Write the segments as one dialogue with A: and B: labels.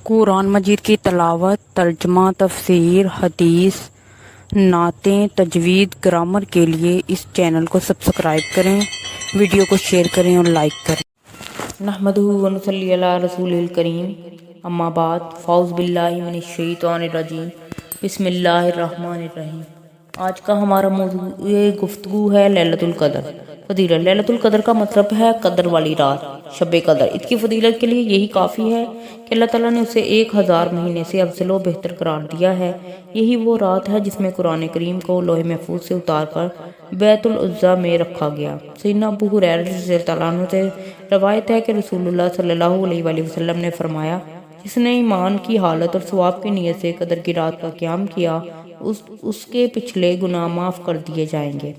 A: قرآن مجید کی تلاوت، ترجمہ، تفسیر، حدیث، نعتیں، تجوید، گرامر کے لیے اس چینل کو سبسکرائب کریں، ویڈیو کو شیئر کریں اور لائک کریں۔
B: نحمدہ و نصلی علی رسول الکریم، اما بعد، فاعوذ باللہ من الشیطان الرجیم، بسم اللہ الرحمن الرحیم۔ آج کا ہمارا موضوع گفتگو ہے لیلۃ القدر۔ فضیلت: لیلۃ القدر کا مطلب ہے قدر والی رات، شب قدر۔ اس کی فضیلت کے لیے یہی کافی ہے کہ اللہ تعالیٰ نے اسے 1000 مہینے سے افضل و بہتر قرار دیا ہے۔ یہی وہ رات ہے جس میں قرآن کریم کو لوح محفوظ سے اتار کر بیت العزا میں رکھا گیا۔ سیدنا ابو ہریرہ رضی اللہ عنہ سے روایت ہے کہ رسول اللہ صلی اللہ علیہ وآلہ وسلم نے فرمایا، جس نے ایمان کی حالت اور ثواب کی نیت سے قدر کی رات کا قیام کیا، اس کے پچھلے گناہ معاف کر دیے جائیں گے۔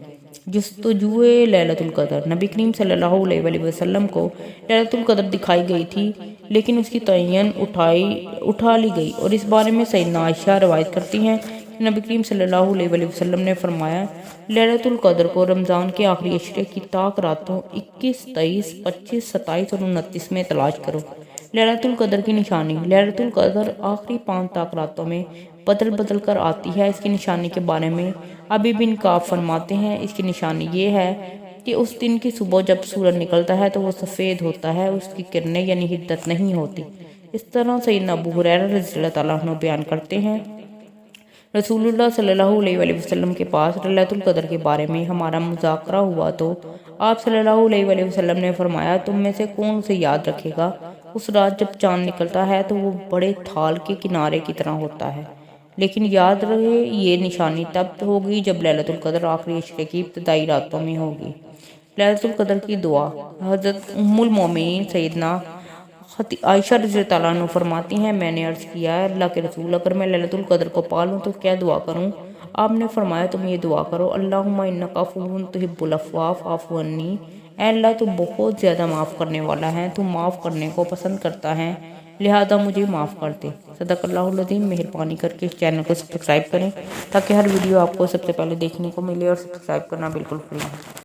B: جستجوئے لیلۃ القدر: نبی کریم صلی اللہ علیہ وآلہ وسلم کو لیلۃ القدر دکھائی گئی تھی، لیکن اس کی تعین اٹھا لی گئی، اور اس بارے میں سیدنا عائشہ روایت کرتی ہیں کہ نبی کریم صلی اللہ علیہ وآلہ وسلم نے فرمایا، لیلۃ القدر کو رمضان کے آخری عشرے کی طاق راتوں 21، 23، 25، 27 اور 29 میں تلاش کرو۔ لیلۃ القدر کی نشانی: لیلۃ القدر آخری 5 طاق راتوں میں بدل کر آتی ہے۔ اس کی نشانی کے بارے میں ابی بن کعب فرماتے ہیں، اس کی نشانی یہ ہے کہ اس دن کی صبح جب سورج نکلتا ہے تو وہ سفید ہوتا ہے، اس کی کرنیں یعنی حدت نہیں ہوتی۔ اس طرح سیدنا ابو ہریرہ رضی اللہ عنہ بیان کرتے ہیں، رسول اللہ صلی اللہ علیہ وآلہ وسلم کے پاس لیلۃ القدر کے بارے میں ہمارا مذاکرہ ہوا تو آپ صلی اللہ علیہ وآلہ وسلم نے فرمایا، تم میں سے کون اسے یاد رکھے گا؟ اس رات جب چاند نکلتا ہے تو وہ بڑے تھال کے کنارے کی طرح ہوتا ہے، لیکن یاد رہے یہ نشانی تب ہوگی جب لیلۃ القدر آخری عشرے کی ابتدائی راتوں میں ہوگی۔ لیلۃ القدر کی دعا: حضرت ام المومنین سیدنا عائشہ رضی اللہ عنہ فرماتی ہیں، میں نے عرض کیا، ہے اللہ کے رسول، اگر میں لیلۃ القدر کو پا لوں تو کیا دعا کروں؟ آپ نے فرمایا، تم یہ دعا کرو، اللہم انک عفو تحب العفو فاعف عنی۔ اے اللہ، تو بہت زیادہ معاف کرنے والا ہے، تو معاف کرنے کو پسند کرتا ہے، لہذا مجھے معاف کر دے۔ صدق اللہ العظیم۔ مہربانی کر کے اس چینل کو سبسکرائب کریں تاکہ ہر ویڈیو آپ کو سب سے پہلے دیکھنے کو ملے، اور سبسکرائب کرنا بالکل فری ہے۔